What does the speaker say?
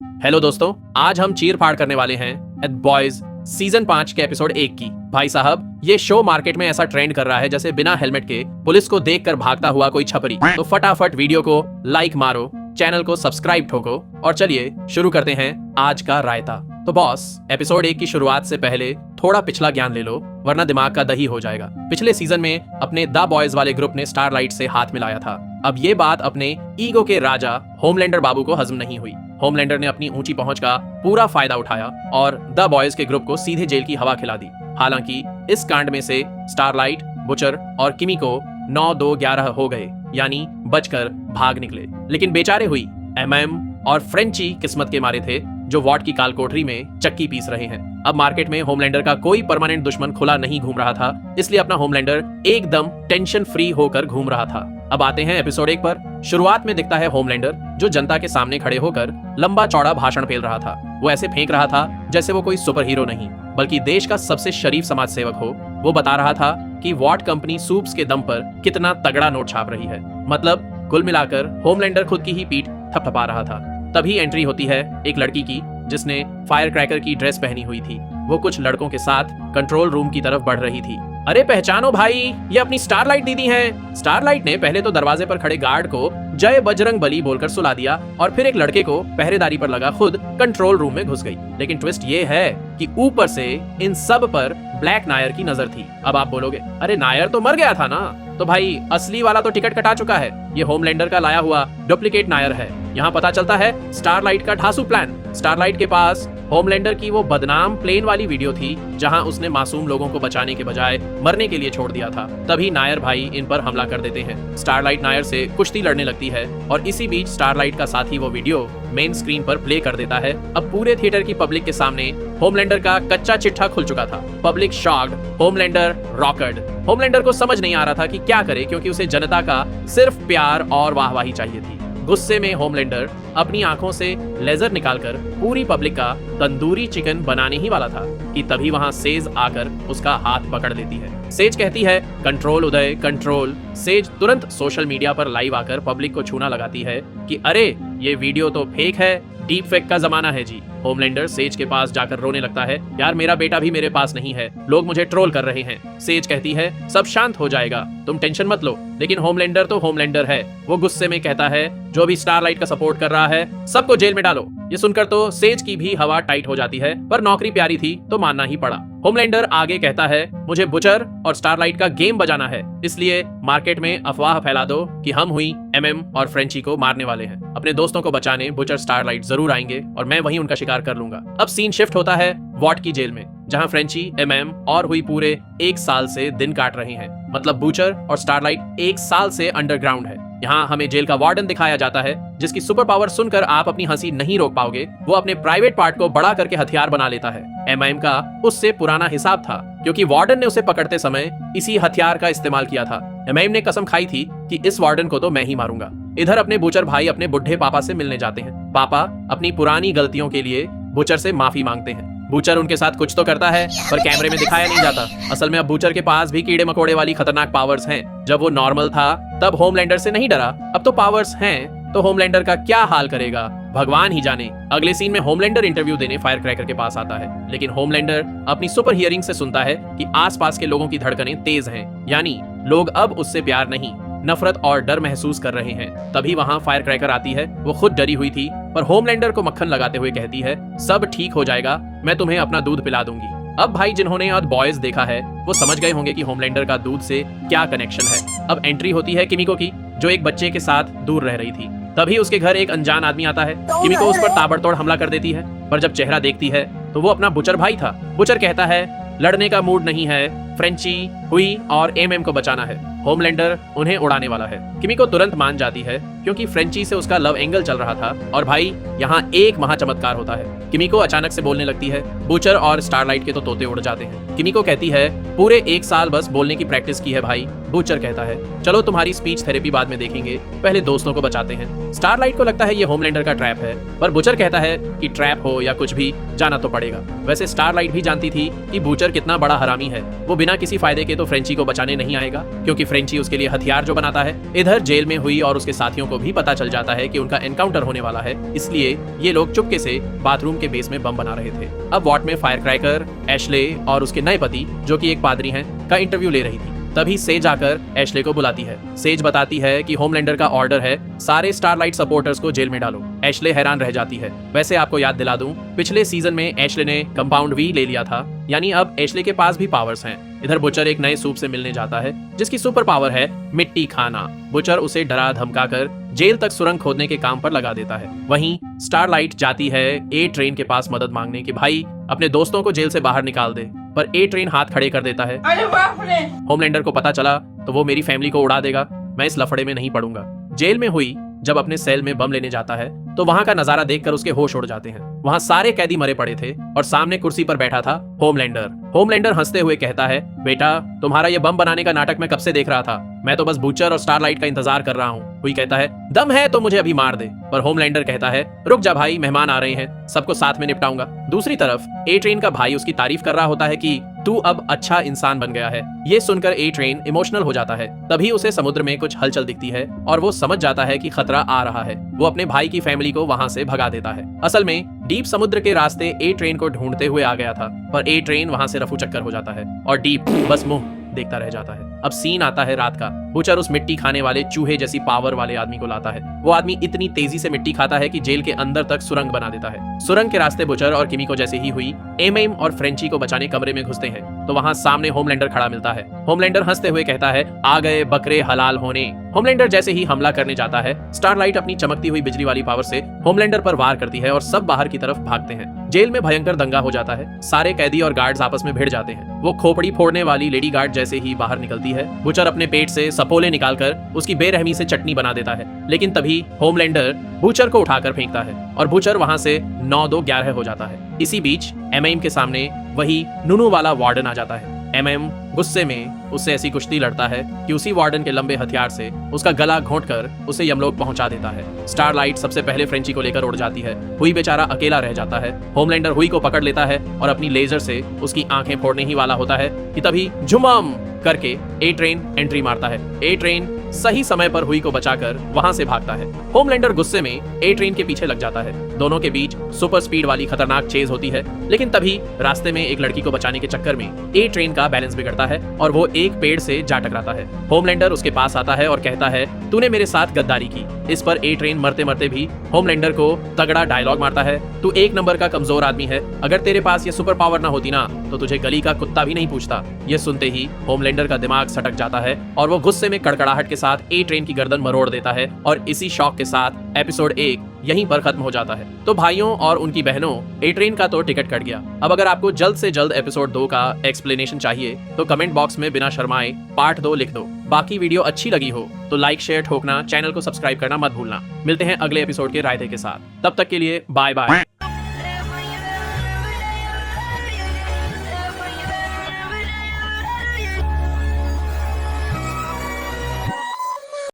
Hello दोस्तों, आज हम चीर फाड़ करने वाले हैं एट बॉयज सीजन 5 के एपिसोड 1 की। भाई साहब, ये शो मार्केट में ऐसा ट्रेंड कर रहा है जैसे बिना हेलमेट के पुलिस को देखकर भागता हुआ कोई छपरी। तो फटाफट वीडियो को लाइक मारो, चैनल को सब्सक्राइब ठोको और चलिए शुरू करते हैं आज का रायता। तो बॉस, एपिसोड 1 की शुरुआत से पहले थोड़ा पिछला ज्ञान ले लो, वरना दिमाग का दही हो जाएगा। पिछले सीजन में अपने द बॉयज वाले ग्रुप ने स्टारलाइट से हाथ मिलाया था। अब ये बात अपने ईगो के राजा होमलैंडर बाबू को हजम नहीं हुई। होमलैंडर ने अपनी ऊंची पहुंच का पूरा फायदा उठाया और द बॉयज के ग्रुप को सीधे जेल की हवा खिला दी। हालांकि इस कांड में से स्टारलाइट, बुचर और किमी को 9-2-11 हो गए, यानी बचकर भाग निकले। लेकिन बेचारे हुई एमएम और फ्रेंची किस्मत के मारे थे, जो वार्ड की काल कोठरी में चक्की पीस रहे हैं। अब मार्केट में होमलैंडर का कोई परमानेंट दुश्मन खुला नहीं घूम रहा था, इसलिए अपना होमलैंडर एकदम टेंशन फ्री होकर घूम रहा था। अब आते हैं एपिसोड 1 पर। शुरुआत में दिखता है होमलैंडर, जो जनता के सामने खड़े होकर लंबा चौड़ा भाषण फेल रहा था। वो ऐसे फेंक रहा था जैसे वो कोई सुपर हीरो नहीं, बल्कि देश का सबसे शरीफ समाज सेवक हो। वो बता रहा था कि वॉट कंपनी सूप्स के दम पर कितना तगड़ा नोट छाप रही है। मतलब कुल मिलाकर होमलैंडर खुद की ही पीठ थपथपा रहा था। तभी एंट्री होती है एक लड़की की, जिसने फायर क्रैकर की ड्रेस पहनी हुई थी। वो कुछ लड़कों के साथ कंट्रोल रूम की तरफ बढ़ रही थी। अरे पहचानो भाई, ये अपनी स्टारलाइट दीदी हैं। स्टारलाइट ने पहले तो दरवाजे पर खड़े गार्ड को जय बजरंग बली बोलकर सुला दिया और फिर एक लड़के को पहरेदारी पर लगा खुद कंट्रोल रूम में घुस गई। लेकिन ट्विस्ट ये है कि ऊपर से इन सब पर ब्लैक नायर की नजर थी। अब आप बोलोगे, अरे नायर तो मर गया था ना। तो भाई, असली वाला तो टिकट कटा चुका है। ये होमलैंडर का लाया हुआ डुप्लीकेट नायर है। यहाँ पता चलता है स्टारलाइट का ढांसू प्लान। स्टारलाइट के पास होमलैंडर की वो बदनाम प्लेन वाली वीडियो थी, जहां उसने मासूम लोगों को बचाने के बजाय मरने के लिए छोड़ दिया था। तभी नायर भाई इन पर हमला कर देते हैं। स्टारलाइट नायर से कुश्ती लड़ने लगती है और इसी बीच स्टारलाइट का साथी वो वीडियो मेन स्क्रीन पर प्ले कर देता है। अब पूरे थिएटर की पब्लिक के सामने होमलैंडर का कच्चा चिट्ठा खुल चुका था। Public shocked, Homelander rocked. Homelander को समझ नहीं आ रहा था कि क्या करे, क्योंकि उसे जनता का सिर्फ प्यार और वाहवाही चाहिए थी। गुस्से में होमलैंडर अपनी आंखों से लेजर निकालकर पूरी पब्लिक का तंदूरी चिकन बनाने ही वाला था कि तभी वहां सेज आकर उसका हाथ पकड़ लेती है। सेज कहती है, कंट्रोल उदय, कंट्रोल। सेज तुरंत सोशल मीडिया पर लाइव आकर पब्लिक को छूना लगाती है कि अरे ये वीडियो तो फेक है, डीप फेक का जमाना है जी। होमलैंडर सेज के पास जाकर रोने लगता है, यार मेरा बेटा भी मेरे पास नहीं है, लोग मुझे ट्रोल कर रहे हैं। सेज कहती है, सब शांत हो जाएगा, तुम टेंशन मत लो। लेकिन होमलैंडर तो होमलैंडर है। वो गुस्से में कहता है, जो भी स्टारलाइट का सपोर्ट कर रहा है सबको जेल में डालो। ये सुनकर तो सेज की भी हवा टाइट हो जाती है, पर नौकरी प्यारी थी तो मानना ही पड़ा। होमलैंडर आगे कहता है, मुझे बुचर और स्टारलाइट का गेम बजाना है, इसलिए मार्केट में अफवाह फैला दो कि हम हुई एमएम और फ्रेंची को मारने वाले हैं। अपने दोस्तों को बचाने बुचर स्टारलाइट जरूर आएंगे और मैं वहीं उनका शिकार कर लूंगा। अब सीन शिफ्ट होता है वॉट की जेल में, जहां फ्रेंची, एमएम और हुई पूरे 1 साल से दिन काट रहे हैं। मतलब बुचर और स्टारलाइट 1 साल से अंडरग्राउंड है। यहाँ हमें जेल का वार्डन दिखाया जाता है, जिसकी सुपर पावर सुनकर आप अपनी हंसी नहीं रोक पाओगे। वो अपने प्राइवेट पार्ट को बड़ा करके हथियार बना लेता है। एमआईएम का उससे पुराना हिसाब था, क्योंकि वार्डन ने उसे पकड़ते समय इसी हथियार का इस्तेमाल किया था। एमआईएम ने कसम खाई थी कि इस वार्डन को तो मैं ही मारूंगा। इधर अपने बुचर भाई अपने बुढ़े पापा से मिलने जाते हैं। पापा अपनी पुरानी गलतियों के लिए बुचर से माफी मांगते हैं। बुचर उनके साथ कुछ तो करता है, पर कैमरे में दिखाया नहीं जाता। असल में अब बुचर के पास भी कीड़े मकोड़े वाली खतरनाक पावर्स हैं। जब वो नॉर्मल था तब होमलैंडर से नहीं डरा, अब तो पावर्स हैं, तो होमलैंडर का क्या हाल करेगा भगवान ही जाने। अगले सीन में होमलैंडर इंटरव्यू देने फायर क्रैकर के पास आता है, लेकिन होमलैंडर अपनी सुपर हियरिंग से सुनता है कि आसपास के लोगों की धड़कनें तेज हैं, यानी लोग अब उससे प्यार नहीं, नफरत और डर महसूस कर रहे हैं। तभी वहां फायर क्रैकर आती है। वो खुद डरी हुई थी, पर होमलैंडर को मक्खन लगाते हुए कहती है, सब ठीक हो जाएगा, मैं तुम्हें अपना दूध पिला दूंगी। अब भाई, जिन्होंने आज बॉयज देखा है वो समझ गए होंगे कि होमलैंडर का दूध से क्या कनेक्शन है। अब एंट्री होती है किमिको की, जो एक बच्चे के साथ दूर रह रही थी। तभी उसके घर एक अनजान आदमी आता है। किमिको उस पर ताबड़तोड़ हमला कर देती है, पर जब चेहरा देखती है तो वो अपना बुचर भाई था। बुचर कहता है, लड़ने का मूड नहीं है, फ्रेंची, हुई और एमएम को बचाना है। होमलैंडर उन्हें उड़ाने वाला है। किमिको तुरंत मान जाती है, क्योंकि फ्रेंची से उसका लव एंगल चल रहा था। और भाई, यहाँ एक महाचमत्कार होता है। किमिको अचानक से बोलने लगती है। बुचर और स्टारलाइट के तो तोते उड़ जाते हैं। किमिको कहती है, पूरे 1 साल बस बोलने की प्रैक्टिस की है भाई। बुचर कहता है, चलो तुम्हारी स्पीच थेरेपी बाद में देखेंगे, पहले दोस्तों को बचाते हैं। स्टारलाइट को लगता है ये होमलैंडर का ट्रैप है, पर बुचर कहता है कि ट्रैप हो या कुछ भी, जाना तो पड़ेगा। वैसे स्टारलाइट भी जानती थी कि बुचर कितना बड़ा हरामी है। वो बिना किसी फायदे के तो फ्रेंची को बचाने नहीं आएगा, क्योंकि फ्रेंची उसके लिए हथियार जो बनाता है। इधर जेल में हुई और उसके साथियों को भी पता चल जाता है कि उनका एनकाउंटर होने वाला है, इसलिए ये लोग चुपके से बाथरूम के बेस में बम बना रहे थे। अब वॉट में फायर क्रैकर एशले और उसके नए पति, जो कि एक पादरी हैं, का इंटरव्यू ले रही थी। तभी सेज आकर एशले को बुलाती है। सेज बताती है कि होमलैंडर का ऑर्डर है सारे स्टारलाइट सपोर्टर्स को जेल में डालो। एशले हैरान रह जाती है। वैसे आपको याद दिला दूं, पिछले सीजन में एशले ने कंपाउंड वी ले लिया था, यानी अब एशले के पास भी पावर्स हैं। इधर बुचर एक नए सूप से मिलने जाता है जिसकी सुपर पावर है मिट्टी खाना। बुचर उसे डरा धमका कर जेल तक सुरंग खोदने के काम पर लगा देता है। वहीं स्टारलाइट जाती है ए ट्रेन के पास मदद मांगने कि भाई अपने दोस्तों को जेल से बाहर निकाल दे, पर ए ट्रेन हाथ खड़े कर देता है। अरे बाप रे! होमलैंडर को पता चला तो वो मेरी फैमिली को उड़ा देगा, मैं इस लफड़े में नहीं पड़ूंगा। जेल में हुई जब अपने सेल में बम लेने जाता है तो वहां का नजारा देखकर उसके होश उड़ जाते हैं। वहां सारे कैदी मरे पड़े थे और सामने कुर्सी पर बैठा था होमलैंडर। होमलैंडर हंसते हुए कहता है, बेटा तुम्हारा ये बम बनाने का नाटक मैं कब से देख रहा था, मैं तो बस बूचर और स्टारलाइट का इंतजार कर रहा हूँ। हुई कहता है, दम है तो मुझे अभी मार दे, पर होमलैंडर कहता है, रुक जा भाई, मेहमान आ रहे हैं, सबको साथ में निपटाऊंगा। दूसरी तरफ ए ट्रेन का भाई उसकी तारीफ कर रहा होता है कि तू अब अच्छा इंसान बन गया है। ये सुनकर ए ट्रेन इमोशनल हो जाता है। तभी उसे समुद्र में कुछ हलचल दिखती है और वो समझ जाता है कि खतरा आ रहा है। वो अपने भाई की फैमिली को वहां से भगा देता है। असल में डीप समुद्र के रास्ते ए ट्रेन को ढूंढते हुए आ गया था, पर ए ट्रेन वहां से रफू चक्कर हो जाता है और डीप बस मुंह देखता रह जाता है। अब सीन आता है रात का। बुचर उस मिट्टी खाने वाले चूहे जैसी पावर वाले आदमी को लाता है। वो आदमी इतनी तेजी से मिट्टी खाता है कि जेल के अंदर तक सुरंग बना देता है। सुरंग के रास्ते बुचर और किमी को जैसे ही हुई, एमएम और फ्रेंची को बचाने कमरे में घुसते हैं तो वहां सामने होमलैंडर खड़ा मिलता है। होमलैंडर हंसते हुए कहता है, आ गए बकरे हलाल होने। होमलैंडर जैसे ही हमला करने जाता है, स्टारलाइट अपनी चमकती हुई बिजली वाली पावर से होमलैंडर पर वार करती है और सब बाहर की तरफ भागते हैं। जेल में भयंकर दंगा हो जाता है। सारे कैदी और गार्ड्स आपस में भिड़ जाते हैं। वो खोपड़ी फोड़ने वाली लेडी गार्ड जैसे ही बाहर निकलती है, बुचर अपने पेट से सपोले निकालकर उसकी बेरहमी से चटनी बना देता है। लेकिन तभी होमलैंडर बुचर को उठाकर फेंकता है और बुचर वहां से 9-2-11 हो जाता है। इसी बीच एमएम के सामने वही नुनू वाला वार्डन आ जाता है। एमएम गुस्से में उससे ऐसी कुश्ती लड़ता है कि उसी वार्डन के लंबे हथियार से उसका गला घोंटकर उसे यमलोक पहुंचा देता है। स्टारलाइट सबसे पहले फ्रेंची को लेकर उड़ जाती है। हुई बेचारा अकेला रह जाता है। होमलैंडर हुई को पकड़ लेता है और अपनी लेजर से उसकी आंखें फोड़ने ही वाला होता है कि तभी झुमम करके ए ट्रेन एंट्री मारता है। ए ट्रेन सही समय पर हुई को बचाकर वहां से भागता है। होमलैंडर गुस्से में ए ट्रेन के पीछे लग जाता है। दोनों के बीच सुपर स्पीड वाली खतरनाक चेज होती है, लेकिन तभी रास्ते में एक लड़की को बचाने के चक्कर में ए ट्रेन का बैलेंस बिगड़ता है और वो एक पेड़ से जा टकराता है। होमलैंडर उसके पास आता है और कहता है, तूने मेरे साथ गद्दारी की। इस पर ए ट्रेन मरते मरते भी होमलैंडर को तगड़ा डायलॉग मारता है, तू एक नंबर का कमजोर आदमी है, अगर तेरे पास ये सुपर पावर ना होती ना तो तुझे गली का कुत्ता भी नहीं पूछता। ये सुनते ही होमलैंडर का दिमाग सटक जाता है और वो गुस्से में कड़कड़ाहट के साथ ए ट्रेन की गर्दन मरोड़ देता है और इसी शॉक के साथ एपिसोड 1 यहीं पर खत्म हो जाता है। तो भाइयों और उनकी बहनों, ए ट्रेन का तो टिकट कट गया। अब अगर आपको जल्द से जल्द एपिसोड 2 का एक्सप्लेनेशन चाहिए तो कमेंट बॉक्स में बिना शर्माए पार्ट 2 लिख दो। बाकी वीडियो अच्छी लगी हो तो लाइक शेयर ठोकना, चैनल को सब्सक्राइब करना मत भूलना। मिलते हैं अगले एपिसोड के रायते के साथ। तब तक के लिए बाय बाय।